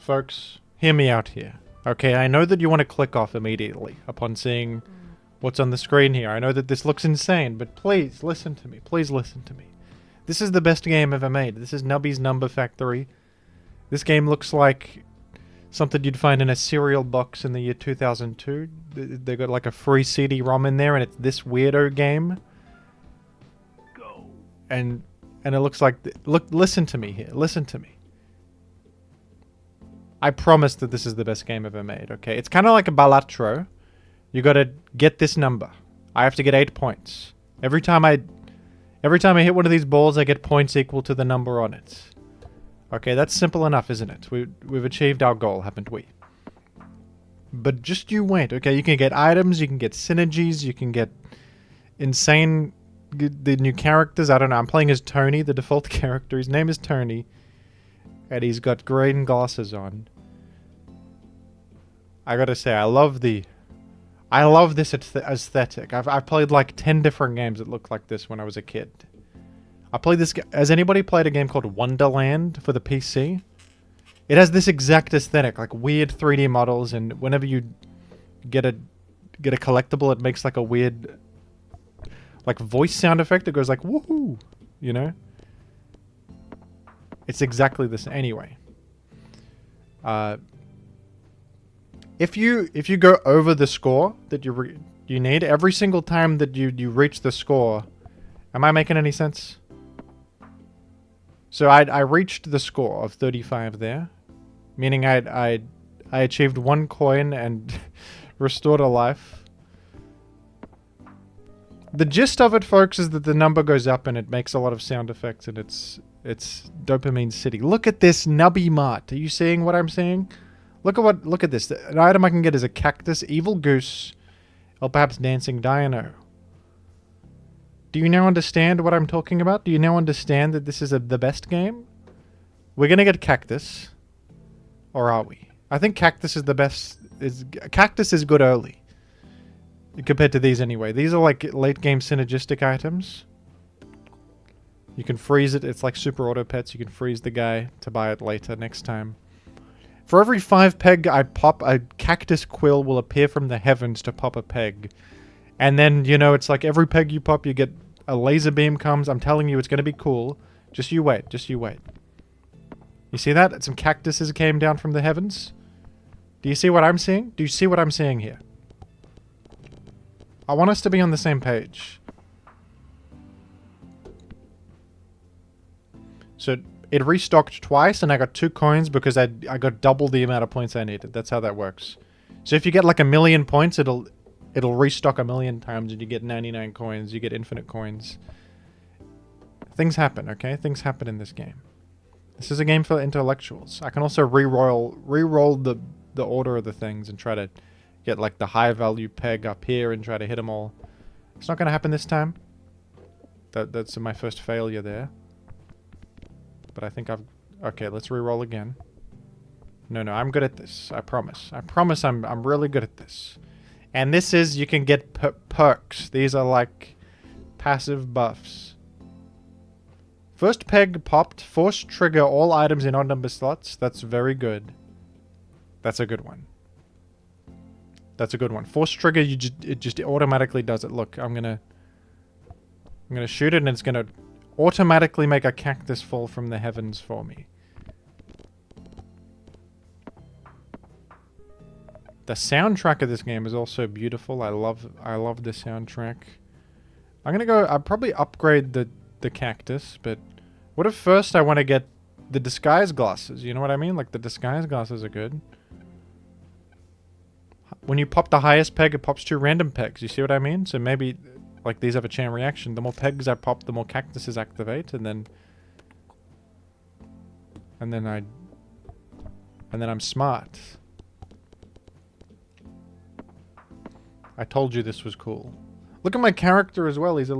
Folks, hear me out here. Okay, I know that you want to click off immediately upon seeing what's on the screen here. I know that this looks insane, but please listen to me. Please listen to me. This is the best game ever made. This is Nubby's Number Factory. This game looks like something you'd find in a cereal box in the year 2002. They got like a free CD-ROM in there, and it's this weirdo game. Go. And it looks like... listen to me here. Listen to me. I promise that this is the best game ever made, okay? It's kind of like a Balatro. You gotta get this number. I have to get 8 points. Every time I hit one of these balls, I get points equal to the number on it. Okay, that's simple enough, isn't it? We've achieved our goal, haven't we? But just you wait, okay? You can get items, you can get synergies, you can get insane... the new characters. I don't know. I'm playing as Tony, the default character. His name is Tony. And he's got green glasses on. I gotta say, I love this aesthetic. I've played like 10 different games that look like this when I was a kid. I played this... Has anybody played a game called Wonderland for the PC? It has this exact aesthetic, like weird 3D models, and whenever you get a collectible, it makes like a weird... like voice sound effect. It goes like, woohoo! You know? It's exactly this. Anyway. If you go over the score that you need, every single time that you reach the score... Am I making any sense? So I reached the score of 35 there. Meaning I achieved 1 coin and restored a life. The gist of it, folks, is that the number goes up and it makes a lot of sound effects, and it's Dopamine City. Look at this Nubby Mart. Are you seeing what I'm seeing? Look at this. An item I can get is a cactus, evil goose, or perhaps dancing dino. Do you now understand what I'm talking about? Do you now understand that this is the best game? We're gonna get cactus, or are we? I think cactus is the best. Cactus is good early. Compared to these anyway. These are like late game synergistic items. You can freeze it. It's like super auto pets. You can freeze the guy to buy it later next time. For every 5 peg I pop, a cactus quill will appear from the heavens to pop a peg. And then, you know, it's like every peg you pop, you get a laser beam comes. I'm telling you, it's going to be cool. Just you wait. Just you wait. You see that? Some cactuses came down from the heavens. Do you see what I'm seeing? Do you see what I'm seeing here? I want us to be on the same page. So it restocked twice and I got 2 coins because I got double the amount of points I needed. That's how that works. So if you get like 1,000,000 points, it'll restock 1,000,000 times and you get 99 coins. You get infinite coins. Things happen, okay? Things happen in this game. This is a game for intellectuals. I can also re-roll the order of the things and try to get like the high value peg up here and try to hit them all. It's not going to happen this time. That's my first failure there. But I think okay, let's re-roll again. No, I'm good at this. I promise. I promise I'm really good at this. And this is, you can get perks. These are like passive buffs. First peg popped. Force trigger all items in odd number slots. That's very good. That's a good one. That's a good one. Force trigger, it just automatically does it. Look, I'm gonna shoot it and it's gonna automatically make a cactus fall from the heavens for me. The soundtrack of this game is also beautiful. I love the soundtrack. I'll probably upgrade the cactus, but what if first I want to get the disguise glasses? You know what I mean? Like the disguise glasses are good. When you pop the highest peg, it pops 2 random pegs. You see what I mean? So maybe, like, these have a chain reaction. The more pegs I pop, the more cactuses activate, and then I'm smart. I told you this was cool. Look at my character as well. His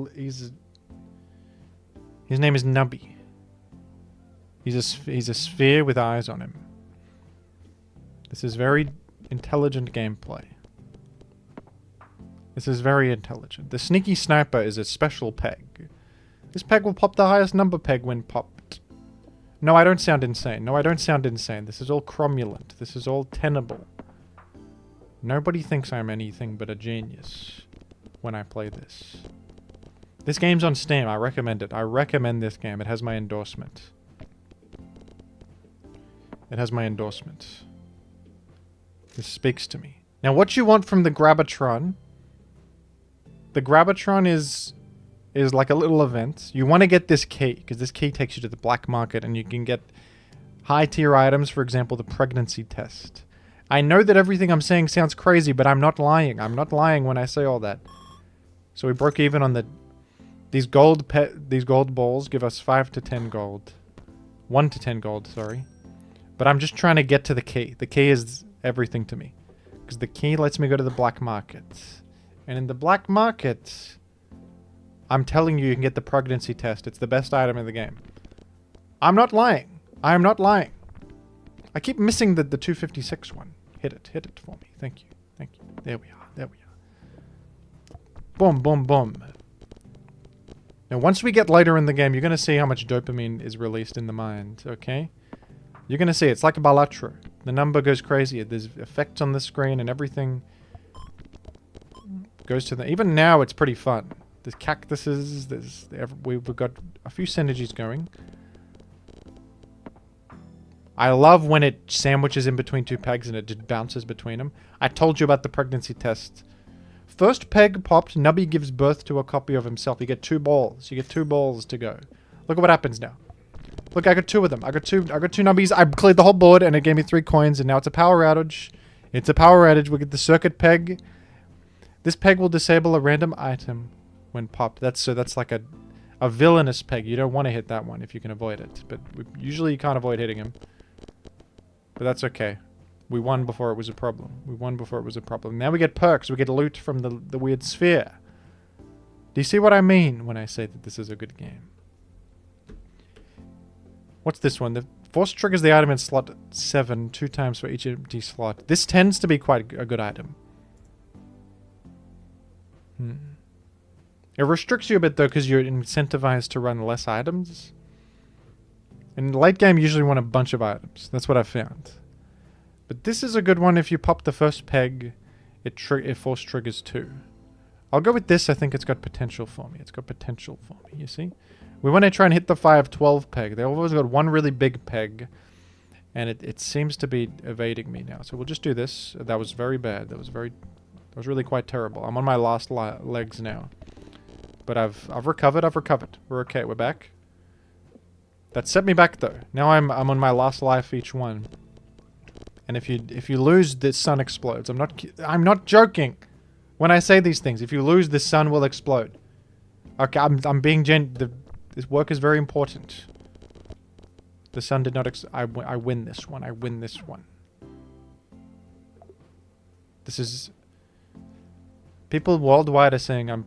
name is Nubby. He's a sphere with eyes on him. This is very intelligent gameplay. This is very intelligent. The sneaky sniper is a special peg. This peg will pop the highest number peg when popped. No, I don't sound insane. No, I don't sound insane. This is all cromulent. This is all tenable. Nobody thinks I'm anything but a genius when I play this. This game's on Steam. I recommend it. I recommend this game. It has my endorsement. It has my endorsement. This speaks to me. Now, what you want from the Grabatron... The Grabatron is like a little event. You want to get this key, because this key takes you to the black market, and you can get high-tier items, for example, the pregnancy test. I know that everything I'm saying sounds crazy, but I'm not lying. I'm not lying when I say all that. So we broke even on the... These gold balls give us 5 to 10 gold. 1 to 10 gold, sorry. But I'm just trying to get to the key. The key is everything to me. Because the key lets me go to the black market. And in the black market, I'm telling you, you can get the pregnancy test. It's the best item in the game. I'm not lying. I am not lying. I keep missing the 256 one. Hit it for me. Thank you. Thank you. There we are. There we are. Boom, boom, boom. Now, once we get later in the game, you're going to see how much dopamine is released in the mind, okay? You're going to see. It's like a Balatro. The number goes crazy. There's effects on the screen and everything goes to the... Even now, it's pretty fun. There's cactuses. We've got a few synergies going. I love when it sandwiches in between two pegs and it just bounces between them. I told you about the pregnancy test. First peg popped, Nubby gives birth to a copy of himself. You get 2 balls. You get 2 balls to go. Look at what happens now. Look, I got 2 of them. I got two Nubbies. I cleared the whole board and it gave me 3 coins and now it's a power outage. It's a power outage. We get the circuit peg. This peg will disable a random item when popped. That's like a villainous peg. You don't want to hit that one if you can avoid it. But usually you can't avoid hitting him. But that's okay. We won before it was a problem. We won before it was a problem. Now we get perks. We get loot from the weird sphere. Do you see what I mean when I say that this is a good game? What's this one? The force triggers the item in slot 7 2 times for each empty slot. This tends to be quite a good item. It restricts you a bit though because you're incentivized to run less items. In late game, you usually want a bunch of items. That's what I found. But this is a good one. If you pop the first peg, it force triggers 2. I'll go with this. I think it's got potential for me. It's got potential for me, you see? We want to try and hit the 5-12 peg. They've always got one really big peg. And it seems to be evading me now. So we'll just do this. That was very bad. That was really quite terrible. I'm on my last legs now. But I've recovered. We're okay. We're back. That set me back though. Now I'm on my last life each one. And if you lose, the sun explodes. I'm not joking when I say these things. If you lose, the sun will explode. Okay, I'm being this work is very important. The sun did not I win this one. I win this one. This is... People worldwide are saying I'm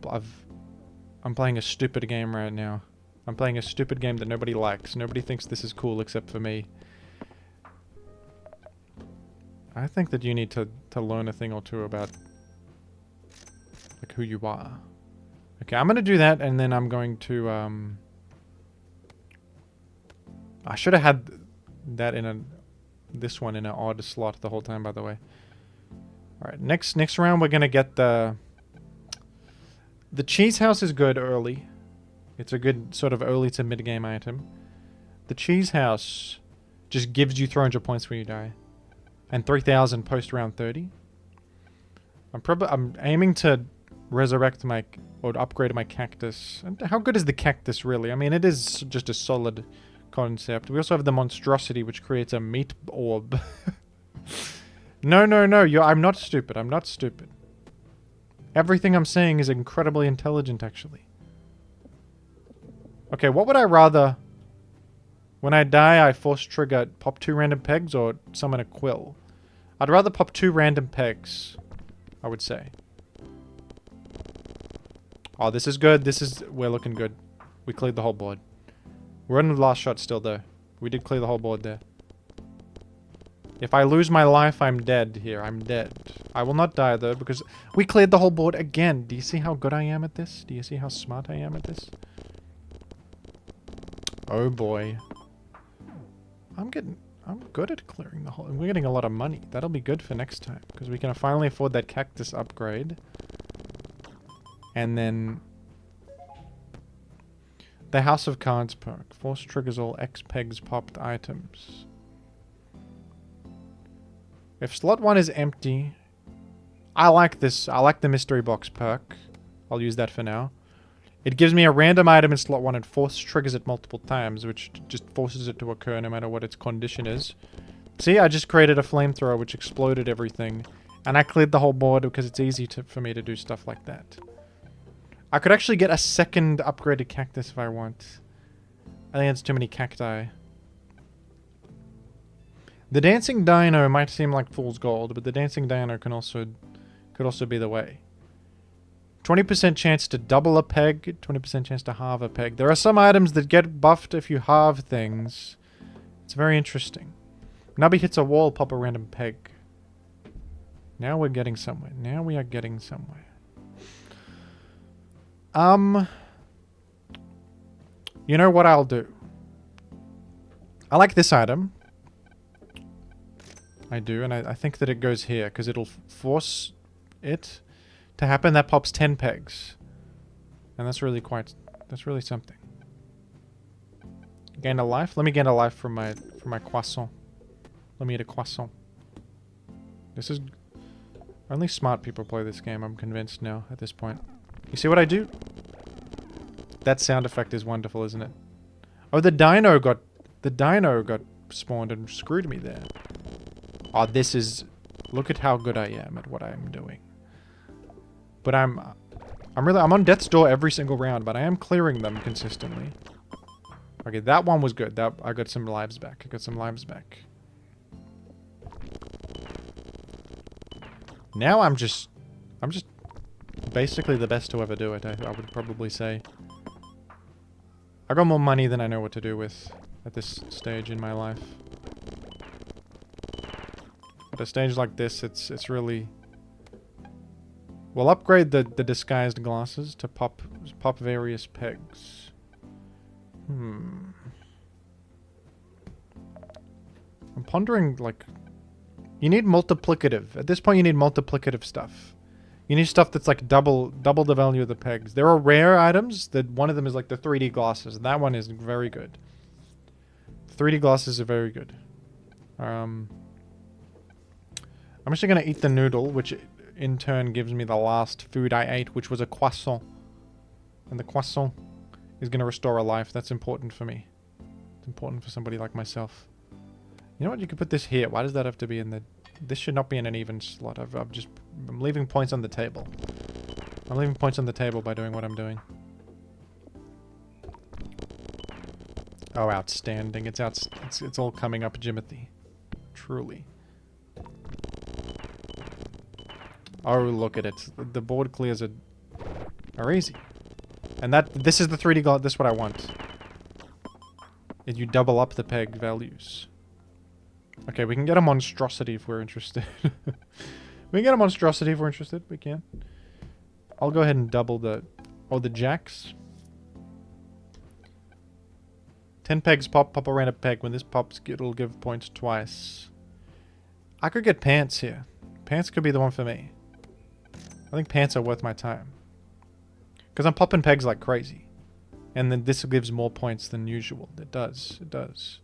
playing a stupid game right now. I'm playing a stupid game that nobody likes. Nobody thinks this is cool except for me. I think that you need to learn a thing or two about like who you are. Okay, I'm gonna do that and then I'm going to I should have had that in this one in an odd slot the whole time, by the way. Alright, next round we're gonna get the cheese house is good early. It's a good sort of early to mid game item. The cheese house just gives you 300 points when you die. And 3,000 post round 30. I'm aiming to resurrect or upgrade my cactus. And how good is the cactus really? I mean, it is just a solid concept. We also have the monstrosity, which creates a meat orb. No. I'm not stupid. I'm not stupid. Everything I'm saying is incredibly intelligent, actually. Okay, what would I rather... When I die, I force trigger pop 2 random pegs or summon a quill. I'd rather pop 2 random pegs, I would say. Oh, this is good. We're looking good. We cleared the whole board. We're in the last shot still, though. We did clear the whole board there. If I lose my life, I'm dead here. I'm dead. I will not die, though, because we cleared the whole board again. Do you see how good I am at this? Do you see how smart I am at this? Oh, boy. I'm good at clearing the whole... We're getting a lot of money. That'll be good for next time. Because we can finally afford that cactus upgrade. And then... The House of Cards perk. Force triggers all X pegs popped items. If slot 1 is empty... I like this. I like the mystery box perk. I'll use that for now. It gives me a random item in slot 1 and force triggers it multiple times, which just forces it to occur no matter what its condition is. See, I just created a flamethrower which exploded everything. And I cleared the whole board because it's easy for me to do stuff like that. I could actually get a second upgraded cactus if I want. I think it's too many cacti. The dancing dino might seem like fool's gold, but the dancing dino could also be the way. 20% chance to double a peg, 20% chance to halve a peg. There are some items that get buffed if you halve things. It's very interesting. Nubby hits a wall, pop a random peg. Now we're getting somewhere. Now we are getting somewhere. You know what I'll do? I like this item. I do, and I think that it goes here, because it'll force it to happen. That pops 10 pegs. And that's really something. Gain a life? Let me gain a life from my croissant. Let me eat a croissant. This is... Only smart people play this game, I'm convinced now, at this point. You see what I do? That sound effect is wonderful, isn't it? Oh, the dino got spawned and screwed me there. Oh, this is... Look at how good I am at what I'm doing. But I'm on death's door every single round, but I am clearing them consistently. Okay, that one was good. I got some lives back. Now I'm just basically the best to ever do it, I would probably say. I got more money than I know what to do with at this stage in my life. At a stage like this, it's really... We'll upgrade the disguised glasses to pop various pegs. I'm pondering, like... You need multiplicative. At this point, you need multiplicative stuff. You need stuff that's like double the value of the pegs. There are rare items. That one of them is like the 3D glasses. And that one is very good. 3D glasses are very good. I'm actually going to eat the noodle, which in turn gives me the last food I ate, which was a croissant. And the croissant is going to restore a life. That's important for me. It's important for somebody like myself. You know what? You could put this here. Why does that have to be in the... This should not be in an even slot. I'm leaving points on the table. I'm leaving points on the table by doing what I'm doing. Oh, outstanding. It's all coming up, Jimothy. Truly. Oh, look at it. The board clears are easy. And this is the 3D god. This is what I want. And you double up the peg values. Okay, we can get a monstrosity if we're interested. We can get a monstrosity if we're interested. We can. I'll go ahead and double the... Oh, the jacks. 10 pegs pop a random peg. When this pops, it'll give points twice. I could get pants here. Pants could be the one for me. I think pants are worth my time. Because I'm popping pegs like crazy. And then this gives more points than usual. It does. It does.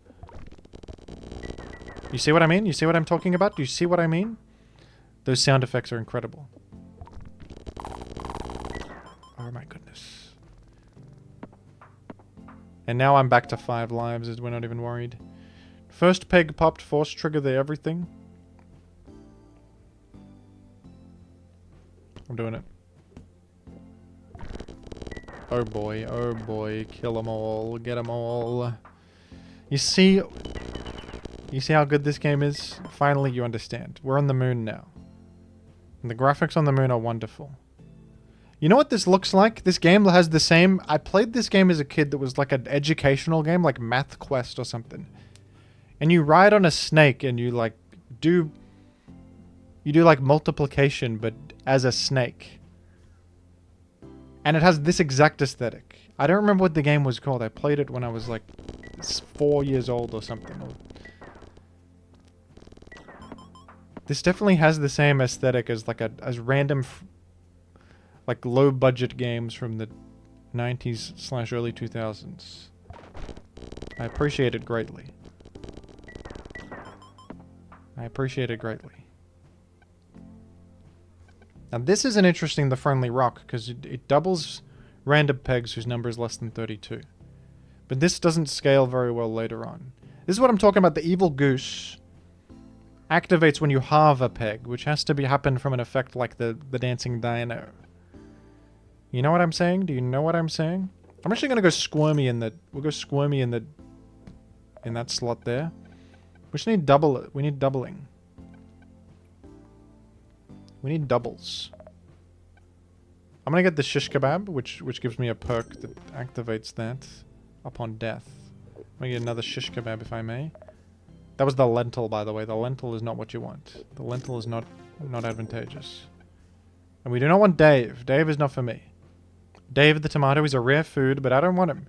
You see what I mean? You see what I'm talking about? Do you see what I mean? Those sound effects are incredible. Oh my goodness. And now I'm back to 5 lives as we're not even worried. First peg popped, force trigger the everything. I'm doing it. Oh boy, kill them all, get them all. You see how good this game is? Finally you understand. We're on the moon now. And the graphics on the moon are wonderful. You know what this looks like? This game has the same... I played this game as a kid that was like an educational game, like Math Quest or something. And you ride on a snake and you like do... You do like multiplication, but as a snake. And it has this exact aesthetic. I don't remember what the game was called. I played it when I was like 4 years old or something. This definitely has the same aesthetic as like as random, like low budget games from the 90s / early 2000s. I appreciate it greatly. I appreciate it greatly. Now this is an interesting, the friendly rock, because it doubles random pegs whose number is less than 32. But this doesn't scale very well later on. This is what I'm talking about. The evil goose activates when you halve a peg, which has to happen from an effect like the dancing dino. You know what I'm saying? Do you know what I'm saying? I'm actually gonna go squirmy in the. We'll go squirmy in that slot there. We just need double. We need doubling. We need doubles. I'm gonna get the shish kebab, which gives me a perk that activates that upon death. I'm gonna get another shish kebab if I may. That was the lentil, by the way. The lentil is not what you want. The lentil is not advantageous. And we do not want Dave. Dave is not for me. Dave the tomato is a rare food, but I don't want him.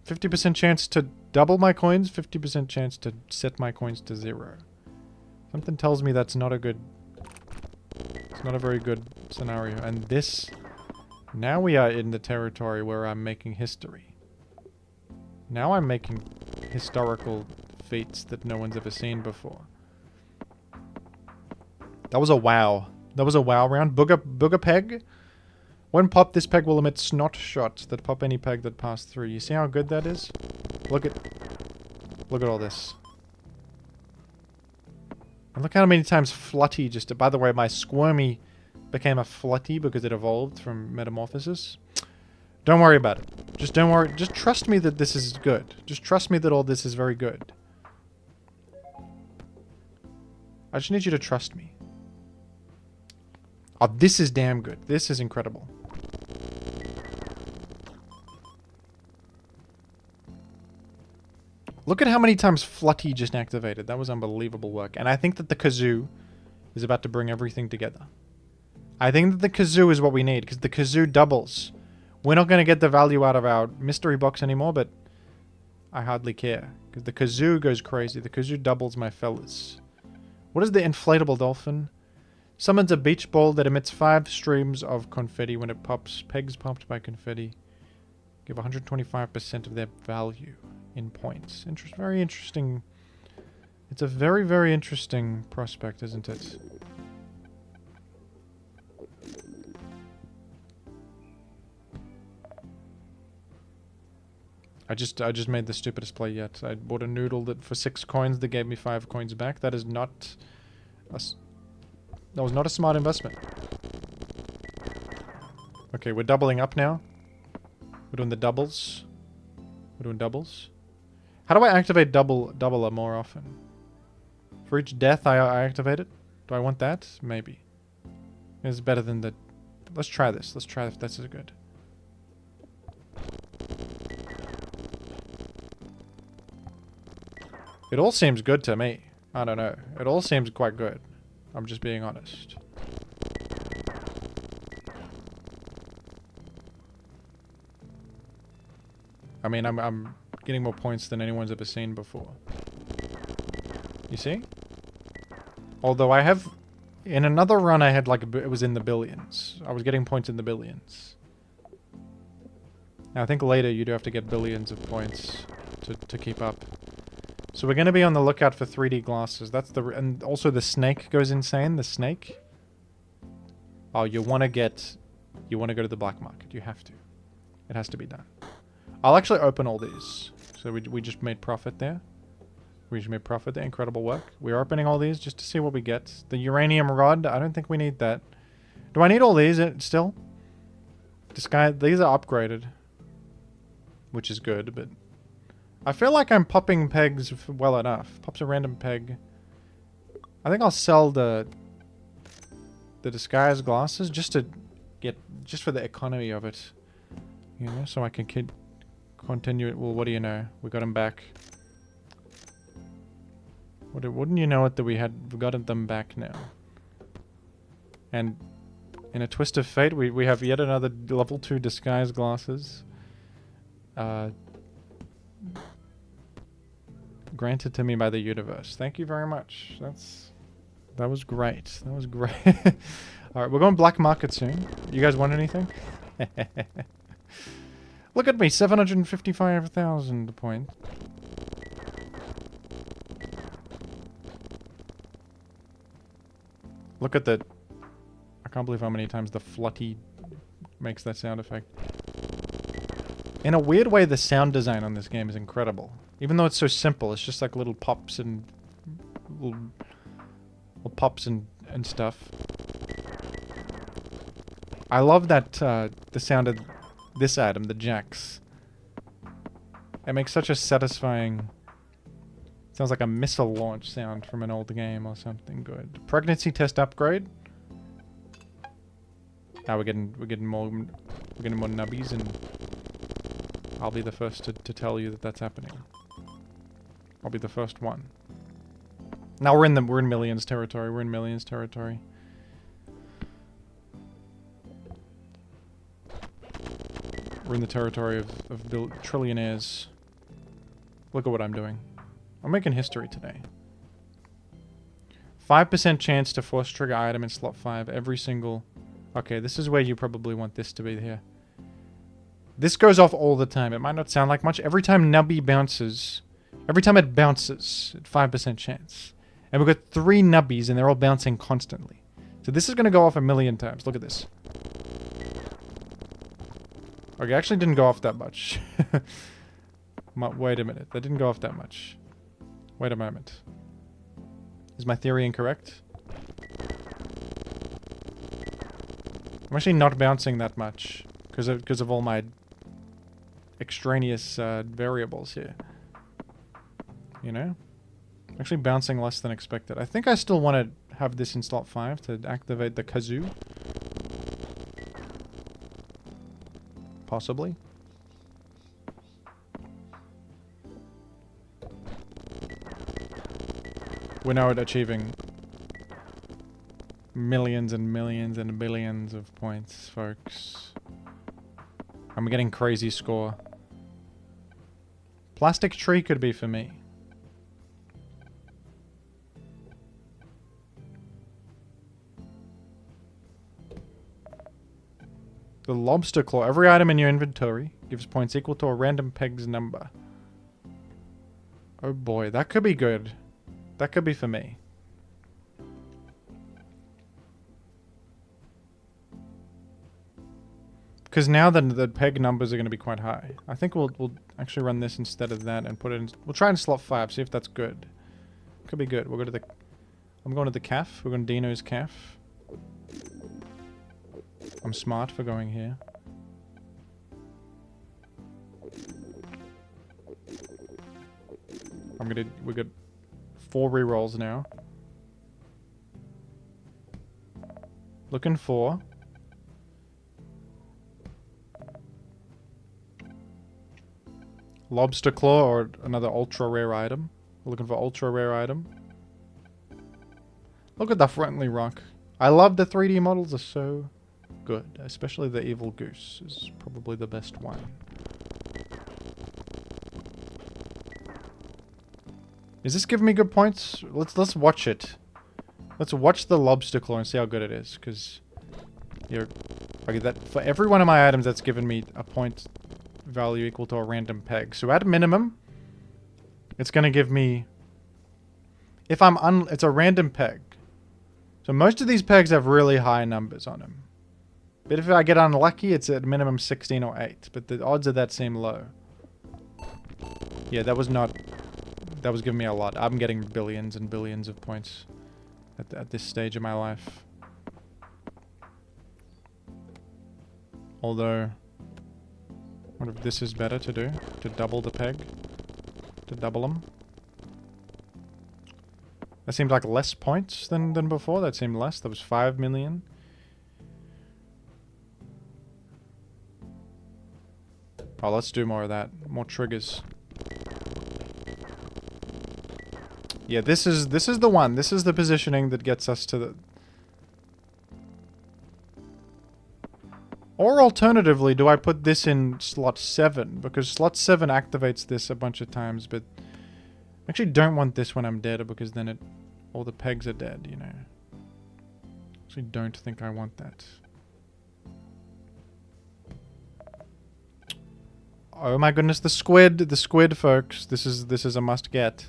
50% chance to double my coins, 50% chance to set my coins to 0. Something tells me that's not a good... It's not a very good scenario. And this... Now we are in the territory where I'm making history. Now I'm making historical feats that no one's ever seen before. That was a wow. That was a wow round. Booger peg. When popped, this peg will emit snot shots that pop any peg that passed through. You see how good that is? Look at all this. And look how many times Flutty just... By the way, my Squirmy became a Flutty because it evolved from Metamorphosis. Don't worry about it. Just don't worry. Just trust me that this is good. Just trust me that all this is very good. I just need you to trust me. Oh, this is damn good. This is incredible. Look at how many times Flutty just activated. That was unbelievable work. And I think that the kazoo is about to bring everything together. I think that the kazoo is what we need, because the kazoo doubles. We're not going to get the value out of our mystery box anymore, but I hardly care, because the kazoo goes crazy. The kazoo doubles my fellas. What is the inflatable dolphin? Summons a beach ball that emits 5 streams of confetti when it pops. Pegs popped by confetti give 125% of their value in points. Very interesting. It's a very, very interesting prospect, isn't it? I just made the stupidest play yet. I bought a noodle that for 6 coins that gave me 5 coins back. That is not that was not a smart investment. Okay, we're doubling up now. We're doing the doubles. We're doing doubles. How do I activate doubler more often? For each death I activate it? Do I want that? Maybe. It's better than the... Let's try this. Let's try if that's good. It all seems good to me. I don't know. It all seems quite good. I'm just being honest. I mean, I'm getting more points than anyone's ever seen before. You see? Although I have... In another run I had like... It was in the billions. I was getting points in the billions. Now I think later you do have to get billions of points to keep up. So we're going to be on the lookout for 3D glasses. That's the... And also the snake goes insane. The snake. Oh, you want to get... You want to go to the black market. You have to. It has to be done. I'll actually open all these. So we just made profit there. We just made profit there. Incredible work. We're opening all these just to see what we get. The uranium rod. I don't think we need that. Do I need all these still? These are upgraded. Which is good, but... I feel like I'm popping pegs well enough. Pops a random peg. I think I'll sell the disguise glasses just to get... Just for the economy of it. You know, so I can continue it. Well, what do you know? We got them back. Wouldn't you know it that we've gotten them back now? And in a twist of fate, we have yet another level 2 disguise glasses. Granted to me by the universe. Thank you very much. That was great. That was great. Alright, we're going black market soon. You guys want anything? Look at me, 755,000 points. Look at the... I can't believe how many times the flutty makes that sound effect. In a weird way, the sound design on this game is incredible. Even though it's so simple, it's just like little pops and... little pops and stuff. I love that, the sound of this item, the jacks. It makes such a satisfying... Sounds like a missile launch sound from an old game or something good. Pregnancy test upgrade. Now we're getting more nubbies, and I'll be the first to tell you that that's happening. I'll be the first one. Now we're in millions territory. We're in millions territory. We're in the territory of trillionaires. Look at what I'm doing. I'm making history today. 5% chance to force trigger item in slot 5 every single... Okay, this is where you probably want this to be here. This goes off all the time. It might not sound like much. Every time Nubby bounces... Every time it bounces, 5% chance. And we've got 3 Nubbies and they're all bouncing constantly. So this is going to go off a million times. Look at this. Okay, actually didn't go off that much. Wait a minute. That didn't go off that much. Wait a moment. Is my theory incorrect? I'm actually not bouncing that much because of all my extraneous variables here. You know? I'm actually bouncing less than expected. I think I still want to have this in slot 5 to activate the kazoo. Possibly. We're now achieving millions and millions and billions of points, folks. I'm getting crazy score. Plastic tree could be for me. The lobster claw. Every item in your inventory gives points equal to a random peg's number. Oh boy, that could be good. That could be for me. Because now the peg numbers are going to be quite high. I think we'll actually run this instead of that and put it in... We'll try in slot 5, see if that's good. Could be good. We'll go to the... I'm going to the calf. We're going to Dino's calf. I'm smart for going here. We got 4 rerolls now. Looking for... Lobster claw or another ultra rare item. We're looking for ultra rare item. Look at the friendly rock. I love the 3D models, are so good. Especially the evil goose is probably the best one. Is this giving me good points? Let's watch it. Let's watch the lobster claw and see how good it is, because okay, that for every one of my items that's given me a point value equal to a random peg. So at minimum, it's gonna give me, if I'm it's a random peg. So most of these pegs have really high numbers on them. But if I get unlucky, it's at minimum 16 or 8. But the odds of that seem low. Yeah, that was giving me a lot. I'm getting billions and billions of points at this stage of my life. Although, I wonder if this is better to do. To double the peg. To double them. That seemed like less points than before. That seemed less. That was 5 million. Oh, let's do more of that. More triggers. Yeah, this is the one. This is the positioning that gets us to the... Or alternatively, do I put this in slot 7? Because slot 7 activates this a bunch of times, but... I actually don't want this when I'm dead, because then it all the pegs are dead, you know. Actually don't think I want that. Oh my goodness, the squid, folks. This is a must get.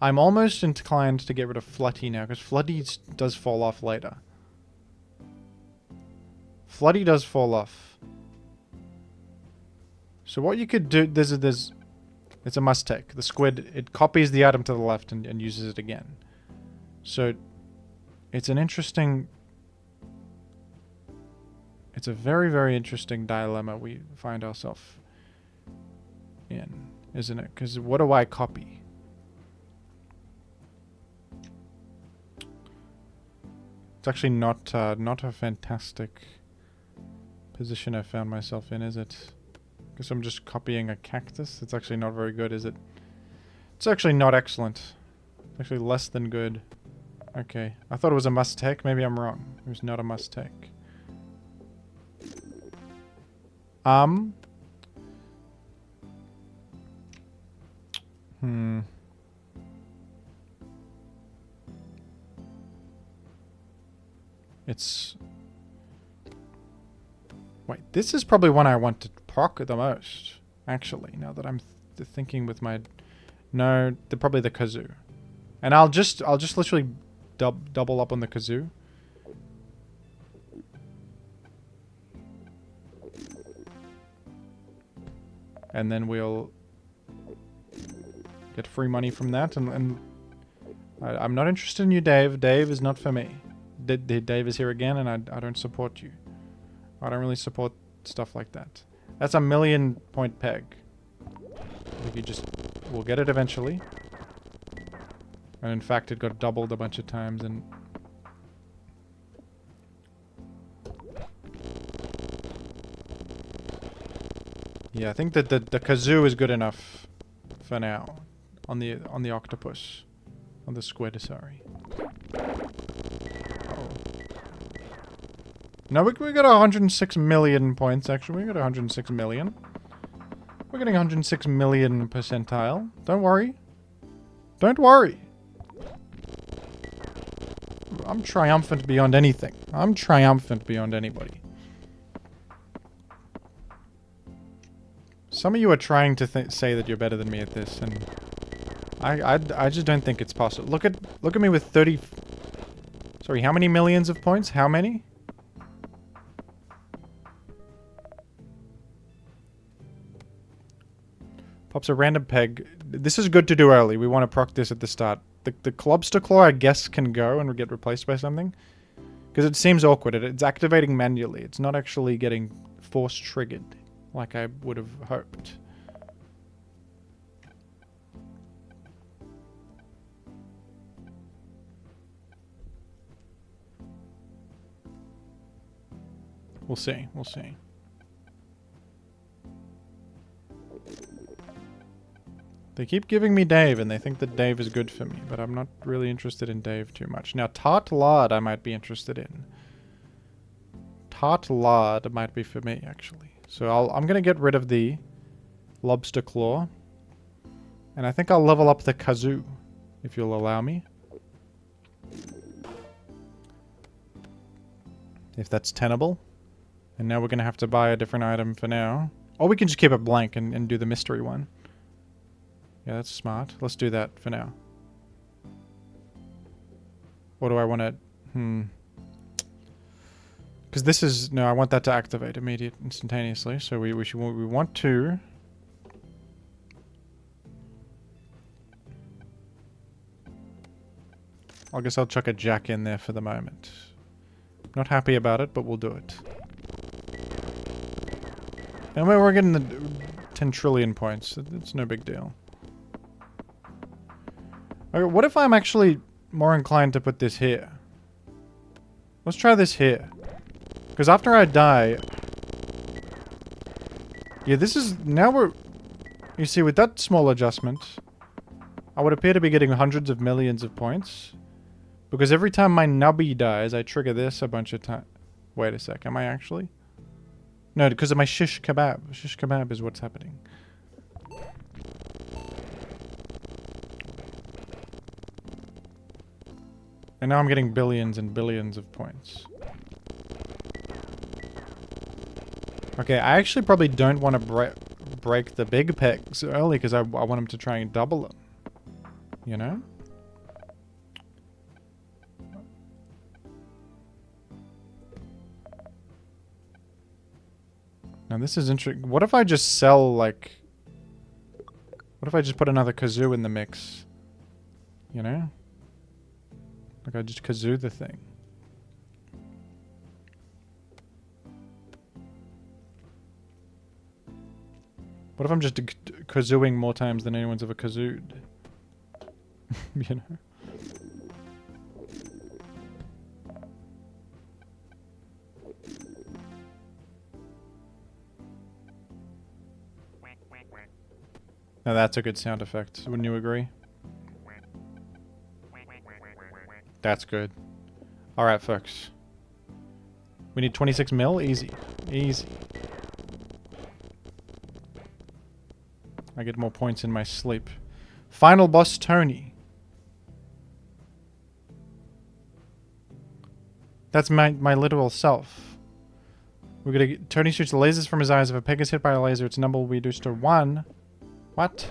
I'm almost inclined to get rid of Flutty now, because Flutty does fall off later. Flutty does fall off. So what you could do, it's a must take. The squid, it copies the item to the left and uses it again. So it's an interesting... It's a very, very interesting dilemma we find ourselves in, isn't it? Because what do I copy? It's actually not a fantastic position I found myself in, is it? Because I'm just copying a cactus. It's actually not very good, is it? It's actually not excellent. It's actually less than good. Okay. I thought it was a must-take. Maybe I'm wrong. It was not a must-take. It's... Wait, this is probably one I want to proc the most, actually, now that I'm thinking with my... No, probably the kazoo. And I'll just literally double up on the kazoo. And then we'll get free money from that. And I'm not interested in you, Dave. Dave is not for me. Dave is here again, and I don't support you. I don't really support stuff like that. That's a 1,000,000 point peg. I think you just... We'll get it eventually. And in fact, it got doubled a bunch of times, and... Yeah, I think that the kazoo is good enough for now. On the octopus. On the squid, sorry. Oh. No, we got 106 million points, actually. We got 106 million. We're getting 106 million percentile. Don't worry. Don't worry. I'm triumphant beyond anything. I'm triumphant beyond anybody. Some of you are trying to say that you're better than me at this, and I just don't think it's possible. Look at me with 30... Sorry, how many millions of points? How many? Pops a random peg. This is good to do early. We want to proc this at the start. The Lobster Claw, I guess, can go and get replaced by something. Because it seems awkward. It's activating manually. It's not actually getting force triggered like I would have hoped. We'll see. We'll see. They keep giving me Dave, and they think that Dave is good for me, but I'm not really interested in Dave too much. Now, Tart Lard I might be interested in. Tart Lard might be for me, actually. So I'm going to get rid of the Lobster Claw. And I think I'll level up the Kazoo, if you'll allow me. If that's tenable. And now we're going to have to buy a different item for now. Or we can just keep it blank and do the mystery one. Yeah, that's smart. Let's do that for now. Or do I want to... Because this is... No, I want that to activate instantaneously. So we want to... I guess I'll chuck a jack in there for the moment. Not happy about it, but we'll do it. And we're getting the 10 trillion points. It's no big deal. Okay, what if I'm actually more inclined to put this here? Let's try this here. Because after I die... Yeah, this is... Now we're... You see, with that small adjustment, I would appear to be getting hundreds of millions of points. Because every time my Nubby dies, I trigger this a bunch of times. Wait a sec, am I actually? No, because of my shish kebab. Shish kebab is what's happening. And now I'm getting billions and billions of points. Okay, I actually probably don't want to break the big pegs early because I want them to try and double them. You know? Now this is interesting. What if I just sell, like... What if I just put another kazoo in the mix? You know? Like I just kazoo the thing. What if I'm just kazooing more times than anyone's ever kazooed? You know? Now that's a good sound effect, wouldn't you agree? That's good. Alright, folks. We need 26 mil? Easy. Easy. I get more points in my sleep. Final boss, Tony. That's my literal self. We're gonna get... Tony shoots lasers from his eyes. If a peg is hit by a laser, its number will be reduced to 1. What?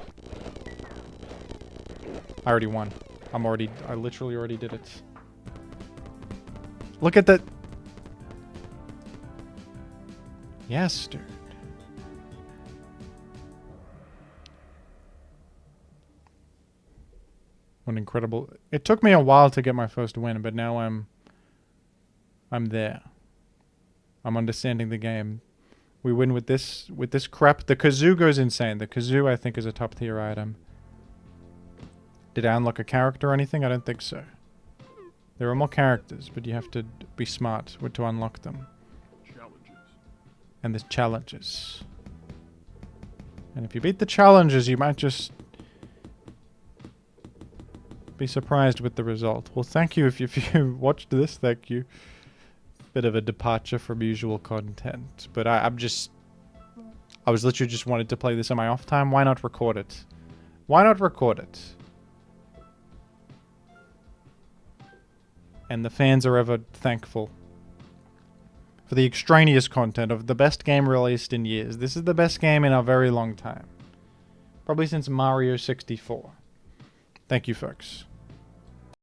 I already won. I literally already did it. Look at that. Yes, dude. What an incredible... It took me a while to get my first win, but now I'm there. I'm understanding the game. We win with this crap. The kazoo goes insane. The kazoo, I think, is a top tier item. Did I unlock a character or anything? I don't think so. There are more characters, but you have to be smart to unlock them. Challenges. And there's challenges. And if you beat the challenges, you might just be surprised with the result. Well, thank you if you watched this. Thank you. Bit of a departure from usual content, but I was literally just wanted to play this on my off time. Why not record it? Why not record it? And the fans are ever thankful for the extraneous content of the best game released in years. This is the best game in a very long time. Probably since Mario 64. Thank you, folks.